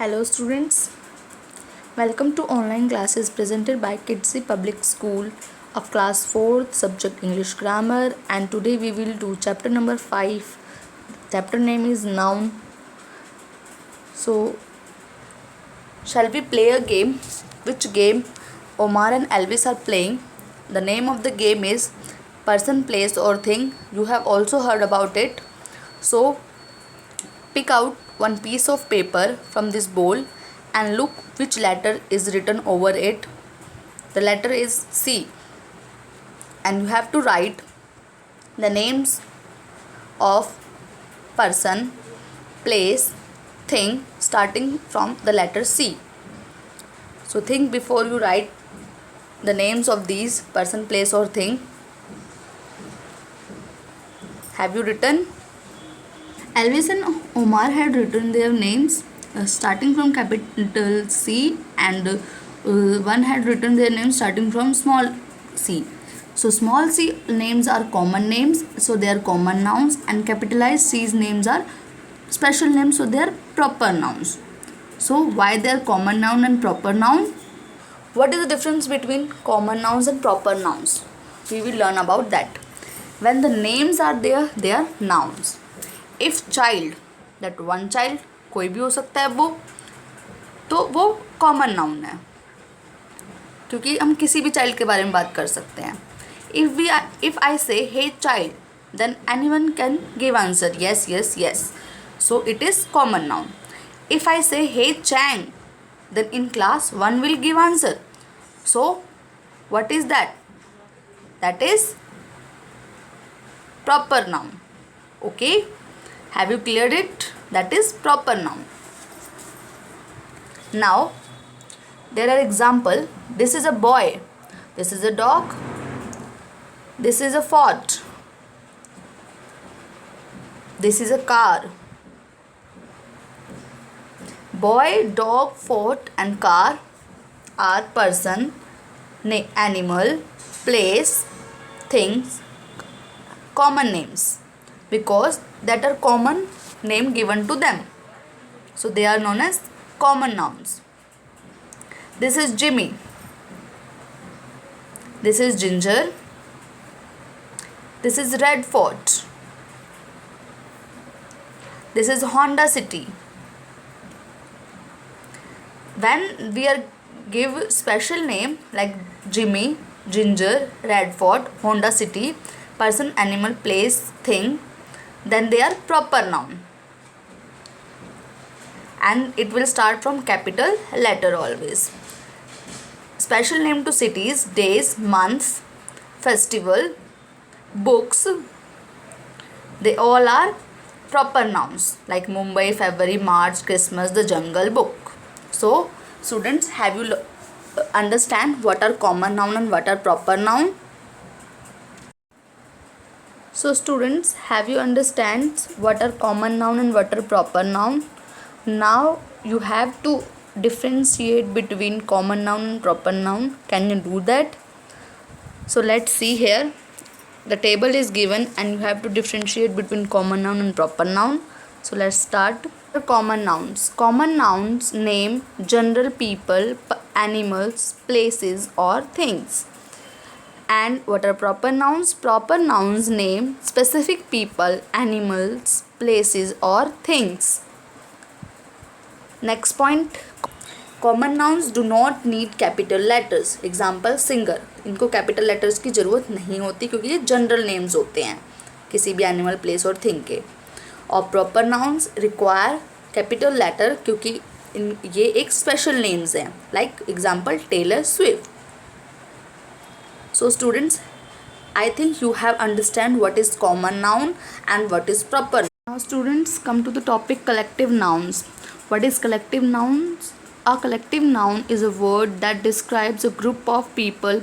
Hello students, welcome to online classes presented by Kidsi Public School of class 4th subject English Grammar, and today we will do chapter number 5. Chapter name is noun. So shall we play a game? Which game? Omar and Elvis are playing. The name of the game is person, place or thing. You have also heard about it. So pick out one piece of paper from this bowl and look which letter is written over it. The letter is C, and you have to write the names of person, place, thing starting from the letter C. So think before you write the names of these person, place or thing. Have you written? Elvis and Omar had written their names starting from capital C, and one had written their names starting from small c. So small c names are common names, so they are common nouns, and capitalized C's names are special names, so they are proper nouns. So why they are common noun and proper noun? What is the difference between common nouns and proper nouns? We will learn about that. When the names are there, they are nouns. If child, that one child, कोई भी हो सकता है वो common noun है, क्योंकि हम किसी भी चाइल्ड के बारे में बात कर सकते हैं. If I say hey child, then anyone can give answer yes yes yes, so it is common noun. If I say hey Chang, then in class one will give answer. So what is that? That is proper noun. Okay, have you cleared it? That is proper noun. Now there are example. This is a boy, this is a dog, this is a fort, this is a car. Boy, dog, fort and car are person, animal, place, things, common names, because that are common name given to them. So they are known as common nouns. This is Jimmy, this is Ginger, this is Red Fort, this is Honda City. When we are give special name like Jimmy, Ginger, Red Fort, Honda City, person, animal, place, thing, then they are proper noun, and it will start from capital letter always. Special name to cities, days, months, festival, books, they all are proper nouns like Mumbai, February, March, Christmas, the Jungle Book. So students, have you understand what are common noun and what are proper noun? So students, have you understand what are common noun and what are proper noun? Now you have to differentiate between common noun and proper noun. Can you do that? So let's see here. The table is given and you have to differentiate between common noun and proper noun. So let's start. Common nouns. Common nouns name general people, animals, places or things. And what are proper nouns? Proper nouns name specific people, animals, places or things. Next point, common nouns do not need capital letters. Example, singer. इनको capital letters की ज़रूरत नहीं होती क्योंकि ये general names होते हैं किसी भी animal, place और thing के. और proper nouns require capital letter क्योंकि ये एक special names हैं. Like example, Taylor Swift. So students, I think you have understand what is common noun and what is proper. Now students, come to the topic collective nouns. What is collective nouns? A collective noun is a word that describes a group of people,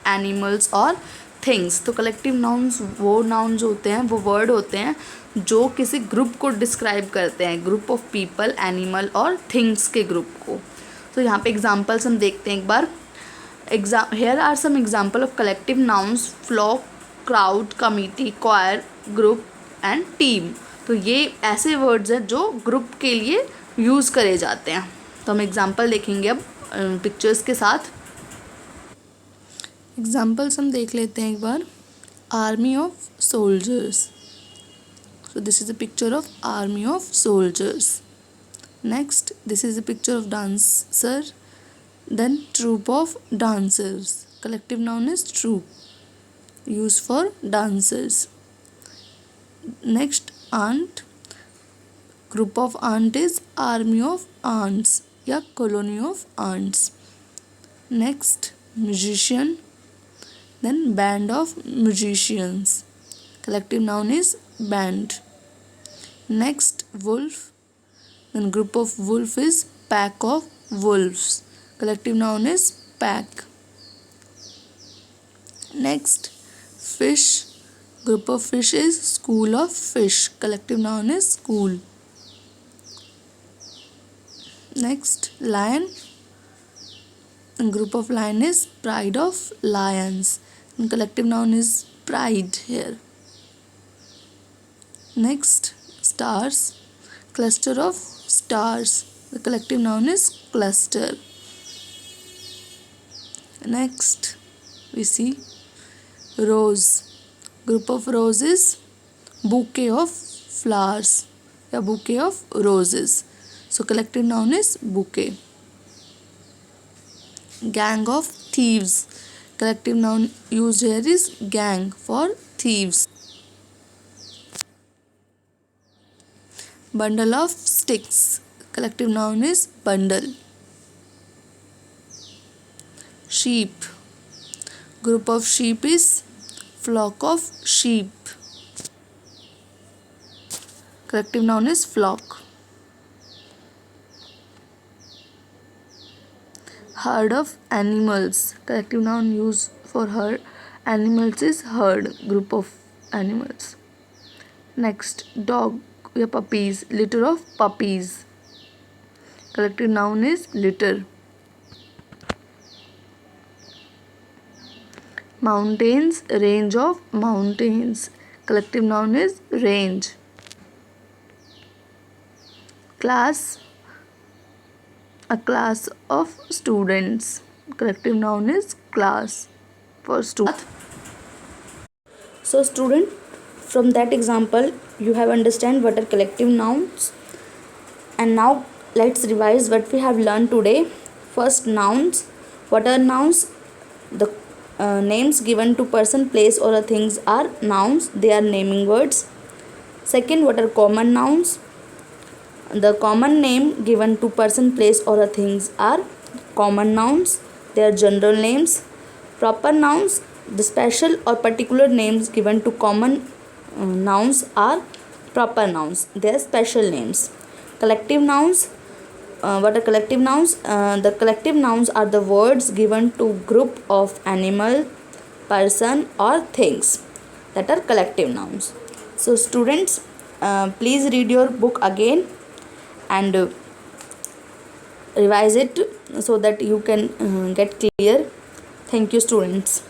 animals or things. तो collective nouns वो nouns होते हैं, वो word होते हैं जो किसी group को describe करते हैं, group of people, animal और things के group को. तो यहाँ पे examples हम देखते हैं एक बार. Here are some example of collective nouns: flock, crowd, committee, choir, group and team. तो ये ऐसे words हैं जो group के लिए यूज़ करे जाते हैं. तो हम एग्जाम्पल देखेंगे अब पिक्चर्स के साथ। एग्जाम्पल्स हम देख लेते हैं एक बार। Army of soldiers, so this is a picture of army of soldiers. Next, this is a picture of dancer. Then troop of dancers, collective noun is troop, used for dancers. Next, aunt, group of aunt is army of aunts या colony of aunts. Next, musician, then band of musicians, collective noun is band. Next, wolf, then group of wolf is pack of wolves, collective noun is pack. Next, fish, group of fish is school of fish, collective noun is school. Next, lion, group of lion is pride of lions, and collective noun is pride here. Next, stars, cluster of stars, the collective noun is cluster. Next, we see rose, group of roses, bouquet of flowers या bouquet of roses, so collective noun is bouquet. Gang of thieves, collective noun used here is gang for thieves. Bundle of sticks, collective noun is bundle. Sheep, group of sheep is flock of sheep, collective noun is flock. Herd of animals, collective noun used for herd, animals is herd, group of animals. Next, dog या puppies, litter of puppies, collective noun is litter. Mountains, range of mountains, collective noun is range. Class, a class of students, collective noun is class for students. So student, from that example you have understand what are collective nouns, and now let's revise what we have learned today. First, nouns. What are nouns? The names given to person, place or a things are nouns, they are naming words. Second, what are common nouns? The common name given to person, place or a things are common nouns, they are general names. Proper nouns, the special or particular names given to common nouns are proper nouns, they are special names. Collective nouns, what are collective nouns? The collective nouns are the words given to group of animal, person or things, that are collective nouns. So students, please read your book again and revise it so that you can get clear. Thank you students.